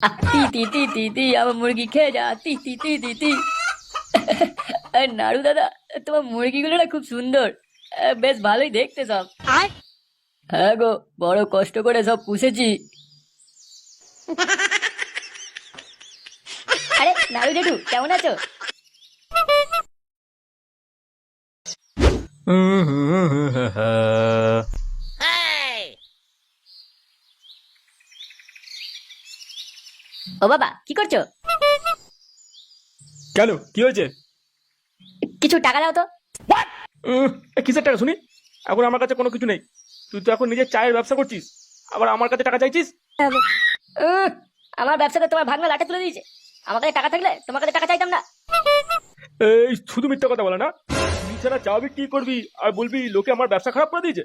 তি তি তি তি তি আমার মুরগি খেয়ে যা তি তি তি তি তি। নাড়ু দাদা, তোমার মুরগিগুলো না খুব সুন্দর, বেশ ভালোই দেখতে সব। হ্যাঁ গো, বড় কষ্ট করে সব পুষেছি। আরে নাড়ু জেঠু, কেমন আছো? ও বাবা, কি করছো? কেন, কি হয়েছে? কিছু টাকা দাও তো। কিসের টাকা শুনি? এখন আমার কাছে কোনো কিছু নেই। তুই তো এখন নিজের চায়ের ব্যবসা করছিস, আবার আমার কাছে টাকা চাইছিস? উহ, আমার ব্যবসাতে তোমার ভাগনা লাটে তুলে দিয়েছে। আমার কাছে টাকা থাকলে তোমার কাছে টাকা চাইতাম না। এই শুধু মিথ্যা কথা বলে না। তুই ছাড়া চা বিক্রি করবি আর বলবি লোকে আমার ব্যবসা খারাপ করে দিয়েছে।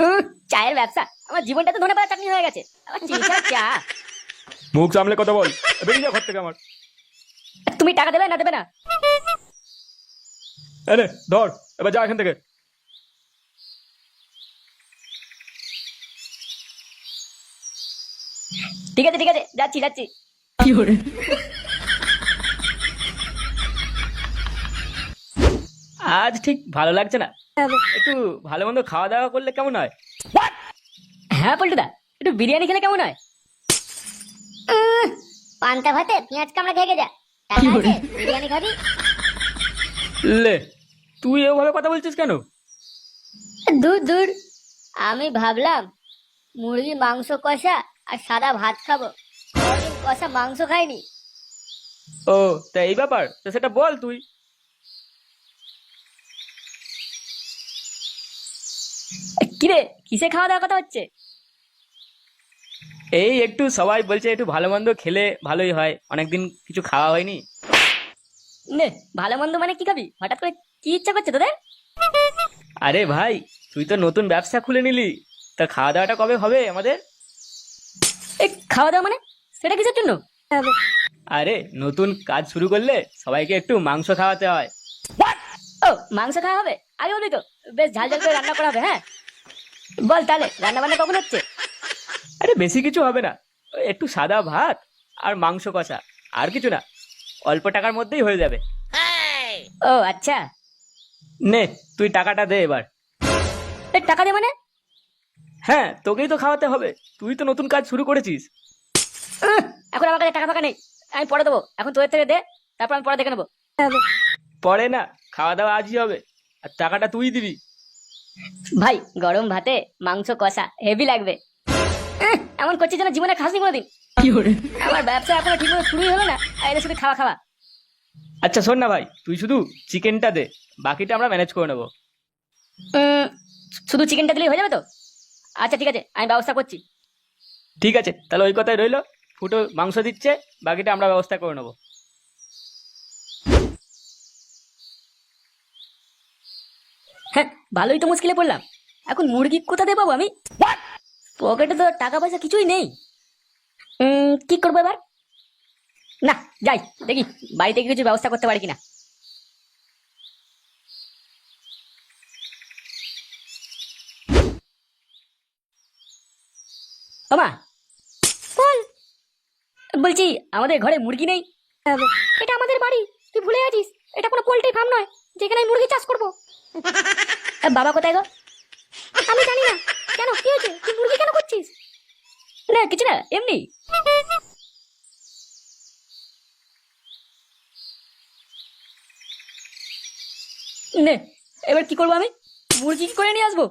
উহ, চায়ের ব্যবসা? আমার জীবনটা তো ধনে পাতা চাটনি হয়ে গেছে। আমার চিনি ছাড়া চা। মুখ সামলে কথা বল, বেরিয়ে যা ঘর থেকে আমার। তুমি টাকা দেবে না দেবে না? এনে ধর, এবার যা এখান থেকে। ঠিক আছে ঠিক আছে, যাচ্ছি যাচ্ছি। আজ ঠিক ভালো লাগছে না। একটু ভালো মন্দ খাওয়া দাওয়া করলে কেমন হয়? হ্যাঁ পল্টুদা, একটু বিরিয়ানি খেলে কেমন হয়? পান্তা ভাতে পেঁয়াজ কামড়া খেয়ে যা, টাকা আছে, বিরিয়ানি খাবি? লে, তুই এভাবে কথা বলছিস কেন? দূর দূর, আমি ভাবলাম মুরগি মাংস কষা আর সাদা ভাত খাবো। কদিন কষা মাংস খাইনি। ও, তা এই ব্যাপার, তো সেটা বল তুই। কিরে, কিসে খাওয়া দাওয়া কথা হচ্ছে? এই একটু সবাই বলছে একটু ভালো মন্দ খেলে ভালোই হয়, অনেকদিন কিছু খাওয়া হয়নি। নে, ভালো মন্দ মানে কি খাবি হঠাৎ করে? কি ইচ্ছা করছে তোদের? আরে ভাই, তুই তো নতুন ব্যবসা খুলে নিলি, তা খাওয়া দাওয়াটা কবে হবে আমাদের? এই খাওয়া দাওয়া মানে? সেটা কিসের জন্য? আরে নতুন কাজ শুরু করলে সবাইকে একটু মাংস খাওয়াতে হয়। ও, মাংস খাওয়া হবে? আগে বলি তো, বেশ ঝাল ঝাল করে রান্না করা হবে। হ্যাঁ বল তাহলে, রান্না বান্না কখন হচ্ছে? আরে বেশি কিছু হবে না, ওই একটু সাদা ভাত আর মাংস কষা, আর কিছু না। অল্প টাকার মধ্যেই হয়ে যাবে। ও আচ্ছা। নে, তুই টাকাটা দে এবার। এই টাকা দে মানে? হ্যাঁ, তোকেই তো খাওয়াতে হবে, তুই তো নতুন কাজ শুরু করেছিস। উহ, এখন আমার কাছে টাকা ফাঁকা নেই, আমি পরে দেবো। এখন তোদের থেকে দে, তারপর আমি পরে দেখে নেবো। পরে না, খাওয়া দাওয়া আজই হবে, আর টাকাটা তুই দিবি। ভাই, গরম ভাতে মাংস কষা হেভি লাগবে। এমন করছিস যেন জীবনে খাসনি কোনোদিন। আমার ব্যবসা এখনো ঠিক মতো শুরুই হলো না, আর এদের শুধু খাওয়া খাওয়া। আচ্ছা শোন না ভাই, তুই শুধু চিকেনটা দে, বাকিটা আমরা ম্যানেজ করে নেবো। উম, শুধু চিকেনটা দিলেই হয়ে যাবে তো? আচ্ছা ঠিক আছে, আমি ব্যবস্থা করছি। ঠিক আছে, তাহলে ওই কথাই রইলো। ফুটো মাংস দিচ্ছে, বাকিটা আমরা ব্যবস্থা করে নেবো। হ্যাঁ, ভালোই তো মুশকিলে পড়লাম। এখন মুরগি কোথা দিয়ে পাবো আমি? পকেটে তো টাকা পয়সা কিছুই নেই। কি করবো এবার? না, যাই দেখি বাড়ি থেকে কিছু ব্যবস্থা করতে পারি কিনা। ওমা, বল। বলছি, আমাদের ঘরে মুরগি নেই। এটা আমাদের বাড়ি, তুই ভুলে গেছিস? এটা কোনো পোল্ট্রি ফার্ম নয় যেখানে আমি মুরগি চাষ করবো। বাবা কোথায় গো? আমি জানি না। কেন, কি হয়েছে? তুই মুরগি কেন করছিস? না কিছু না, এমনি। নে, এবার কি করবো আমি? মুরগি কি করে নিয়ে আসবো?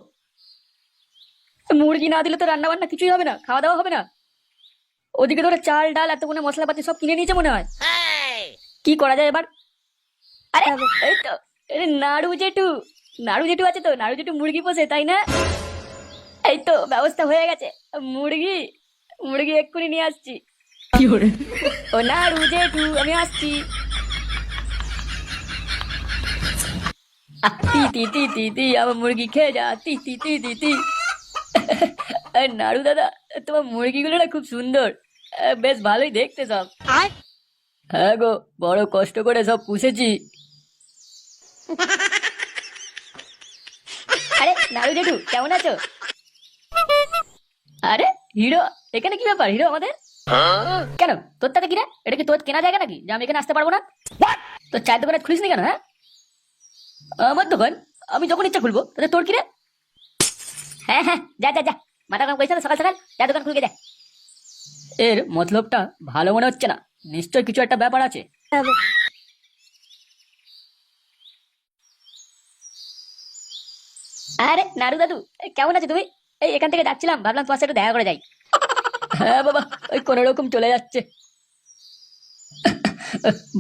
মুরগি না দিলে তো রান্না বান্না কিছুই হবে না, খাওয়া দাওয়া হবে না। ওদিকে ধরে চাল ডাল এত কোনো মশলাপাতি সব কিনে নিয়েছে মনে হয়। কি করা যায় এবার? আরে এই তো, আরে নাড়ু জেঠু। নাড়ু জেঠু আছে তো, নাড়ু জেঠু মুরগি পোষে তাই না? এই তো ব্যবস্থা হয়ে গেছে। মুরগি, মুরগি এক্ষুনি নিয়ে আসছি। ও নাড়ু জেঠু, আমি আসছি। তি তি তি তি তি আমার মুরগি খেয়ে যা তি তি তি তি তি। নাড়ু দাদা, তোমার মুরগিগুলো না খুব সুন্দর, বেশ ভালোই দেখতে সব। হ্যাঁ গো, বড় কষ্ট করে সব পুষেছি। আরে নাড়ু জেঠু, কেমন আছো? আরে হিরো, এখানে কি ব্যাপার হিরো আমাদের? কেন তোর তাতে কিনা? এটা কি তোর কেনা জায়গা নাকি যে আমি এখানে আসতে পারবো না? তোর চায়ের দোকানে খুলিস নি কেন? হ্যাঁ, আমার দোকান আমি যখন ইচ্ছা খুলবো, তাহলে তোর কিনা? হ্যাঁ হ্যাঁ, যা যা যা, মাথা কাম করিস না সকাল সকাল, যা দোকান খুলকে যা। এর মতলবটা ভালো মনে হচ্ছে না, নিশ্চয় কিছু একটা ব্যাপার আছে। আরে নাড়ু দাদু, কেমন আছো তুমি? এই এখান থেকে যাচ্ছিলাম, ভাবলাম তোমার সাথে একটু দেখা করে যাই। হ্যাঁ বাবা, ওই কোনো রকম চলে যাচ্ছে।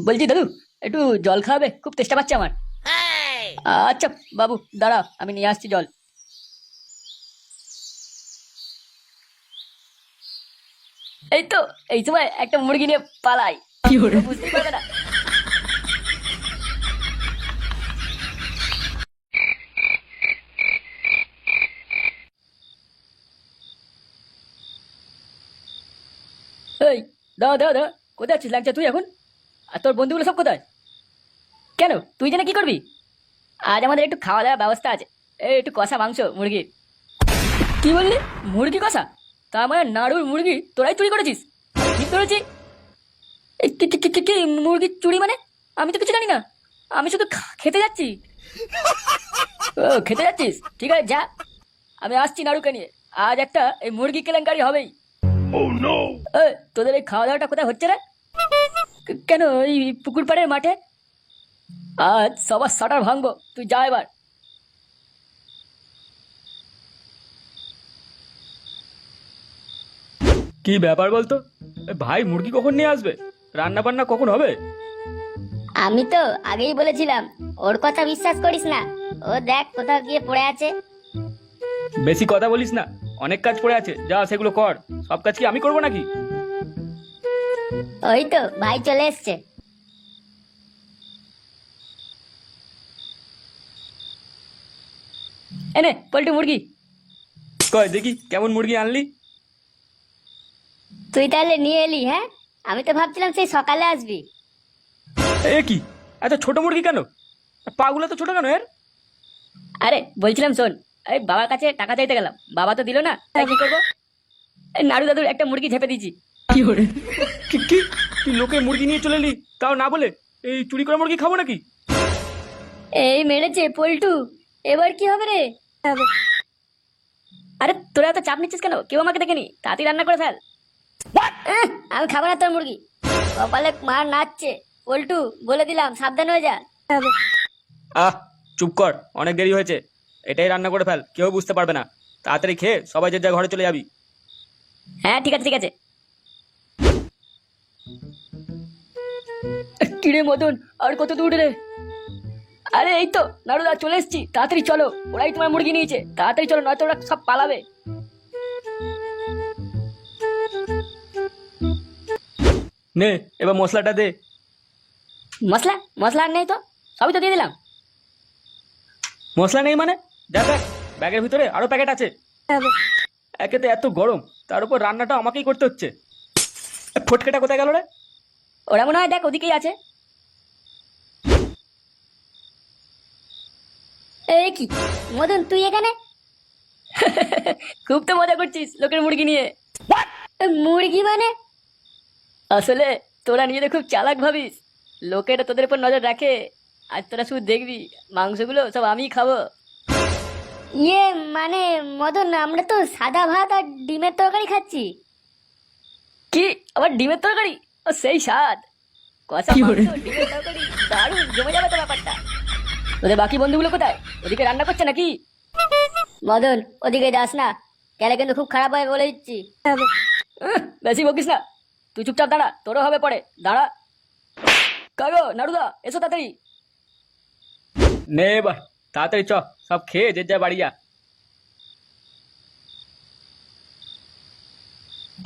বলছি দাদু, একটু জল খাওয়াবে, খুব তেষ্টা পাচ্ছে আমার। আচ্ছা বাবু, দাঁড়া আমি নিয়ে আসছি জল। এই তো, এই সময় একটা মুরগি নিয়ে পালাই, বুঝতেই পারবে না। এই দাও দাও দাও, কোথায় আছিস লাগছে তুই এখন? আর তোর বন্ধুগুলো সব কোথায়? কেন তুই জানে কি করবি? আজ আমাদের একটু খাওয়া দাওয়ার ব্যবস্থা আছে, এই একটু কষা মাংস মুরগির। কি বললি? মুরগি কষা? তার মানে নাড়ুর মুরগি তোরাই চুরি করেছিস? ঠিক করেছি। এই কি মুরগি চুরি মানে? আমি তো কিছু জানি না, আমি শুধু খেতে যাচ্ছি। ও খেতে যাচ্ছিস, ঠিক আছে যা, আমি আসছি নাড়ুকে নিয়ে। আজ একটা এই মুরগি কেলেঙ্কারি হবেই। তোদের এই খাওয়া দাওয়াটা কোথায় হচ্ছে রে? কেন এই পুকুর পাড়ের মাঠে? আজ সবার শাটার ভাঙবো, তুই যা এবার। কি ব্যাপার বলতো? ভাই মুরগি কখন নিয়ে আসবে? রান্না বান্না কখন হবে? আমি তো আগেই বলেছিলাম ওর কথা বিশ্বাস করিস না, ও দেখ কোথাও গিয়ে পড়ে আছে। বেশি কথা বলিস না, অনেক কাজ পড়ে আছে, যা সেগুলো কর। সব কাজ কি আমি করবো নাকি? ওই তো ভাই চলে এসছে। এনে পল্টু মুরগি। কয় দেখি কেমন মুরগি আনলি? তুই তাহলে নিয়ে এলি? হ্যাঁ, আমি তো ভাবছিলাম সেই সকালে আসবি। এ কি, এত ছোট মুরগি কেন? পাগুলো তো ছোট কেন এর? আরে বলছিলাম শোন, এই বাবার কাছে টাকা চাইতে গেলাম, বাবা তো দিল না, তাই কি করবো, এই নাড়ু দাদুর একটা মুরগি ঝেপে দিয়েছি। কি করে? কি কি তুই লোকে মুরগি নিয়ে চলে এলি, তাও না বলে? এই চুরি করা মুরগি খাবো নাকি? এই মেরেছে পল্টু, এবার কি হবে রে? আরে তোরা এত চাপ নিচ্ছিস কেন? কেউ আমাকে দেখেনি, তাড়াতাড়ি রান্না করে ফেল। আমি খাবো না তোর মুরগি, কপালে মার নাচছে। পল্টু বলে দিলাম সাবধান হয়ে যা। আহ, চুপ কর, অনেক দেরি হয়েছে। এটাই রান্না করে ফেল, কেউ বুঝতে পারবে না। তাড়াতাড়ি খেয়ে সবাই যে যা ঘরে চলে যাবি। হ্যাঁ ঠিক আছে ঠিক আছে। কিরে মদন, আর কত দূর রে? আরে এই তো নাড়ুদা, চলে এসছি, তাড়াতাড়ি চলো, ওরাই তোমার মুরগি নিয়েছে, তাড়াতাড়ি চলো, নয়তো ওরা সব পালাবে। নে এবার মশলাটা দে। মশলা? মশলা আর নেই তো, সবই তো দিয়ে দিলাম। মশলা নেই মানে? দেখ দেখ, ব্যাগের ভিতরে আরো প্যাকেট আছে। একেতে এত গরম, তার উপর রান্নাটা আমাকেই করতে হচ্ছে। ফটকেটা কোথায় গেল রে? ওরা মনে হয় দেখ ওদিকেই আছে। এই কি মদন, তুই এখানে? খুব তো মজা করছিস লোকের মুরগি নিয়ে। মুরগি মানে? আসলে তোরা নিজেদের খুব চালাক ভাবিস, লোকেরা তোদের উপর নজর রাখে, আর তোরা শুধু দেখবি মাংসগুলো সব আমিই খাবো। ইয়ে মানে মদন, আমরা তো সাদা ভাত আর ডিমের তরকারি খাচ্ছি। কি আবার ডিমের তরকারি? ও সেই স্বাদ, কষা মাংস ডিমের তরকারি, দারুণ জমে যাবে তো ব্যাপারটা। তোদের বাকি বন্ধুগুলো কোথায়? ওদিকে রান্না করছে নাকি? মদন ওদিকে যাস না, গেলে কিন্তু খুব খারাপ হয় বলে দিচ্ছি। বেশি বকিস না, তুই চুপচাপ দাঁড়া, তোরও হবে পরে, দাঁড়া। কাগো নাড়ুদা, এসো তাড়াতাড়ি। নে এবার তাড়াতাড়ি চ, সব খেয়ে যে যা বাড়ি যা।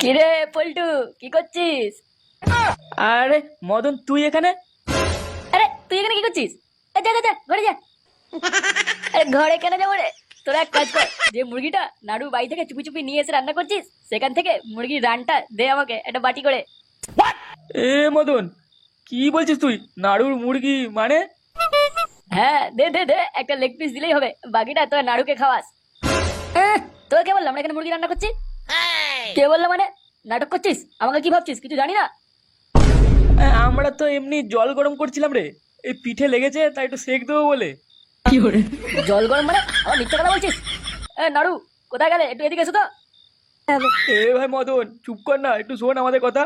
কিরে পল্টু, কি করছিস? আরে মদন, তুই এখানে? আরে তুই এখানে কি করছিস? যা যা যা, ঘরে যা। আরে ঘরে কেন যাবো রে? তোরা এক কাজ কর, যে মুরগিটা নাড়ু বাড়ি থেকে চুপি চুপি নিয়ে এসে রান্না করছিস, সেখান থেকে মুরগির রানটা দে আমাকে একটা বাটি করে। এ মদন, কি বলছিস তুই? নাড়ুর মুরগি মানে? হ্যাঁ দে দে দে, একটা লেগ পিস দিলেই হবে, বাকিটা তোরা নাড়ুকে খাওয়াস। তোর কে বললাম আমরা এখানে মুরগি রান্না করছি? কে বললো মানে? নাটক করছিস? আমাকে কি ভাবছিস? কিছু জানি না? আমরা তো এমনি জল গরম করছিলাম রে, এই পিঠে লেগেছে তাই একটু সেক দেবো বলে। জল গরম মানে? আমার মিথ্যা কথা বলছিস? নাড়ু, কোথায় গেলে? একটু এদিকে এসো তো। এ ভাই মদন, চুপ কর না, একটু শোন আমাদের কথা।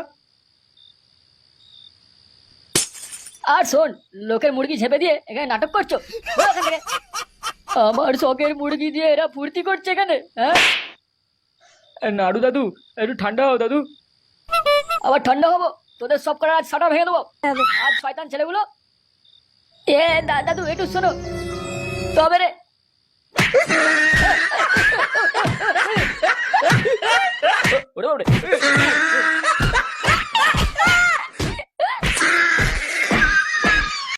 আর শোন, লোকের মুরগি ঝেপে দিয়ে এখানে নাটক করছো? বেরো এখান থেকে। আমার শখের মুরগি দিয়ে এরা ফুর্তি করছে এখানে, হ্যাঁ? নাড়ু দাদু, একটু ঠান্ডা হও দাদু। আবার ঠান্ডা হবো? তোদের সব করার আজ সাটা ভেঙে দেবো। আজ শয়তান ছেলেগুলো। দাদু একটু শোনো তবে রে। ওরে ওরে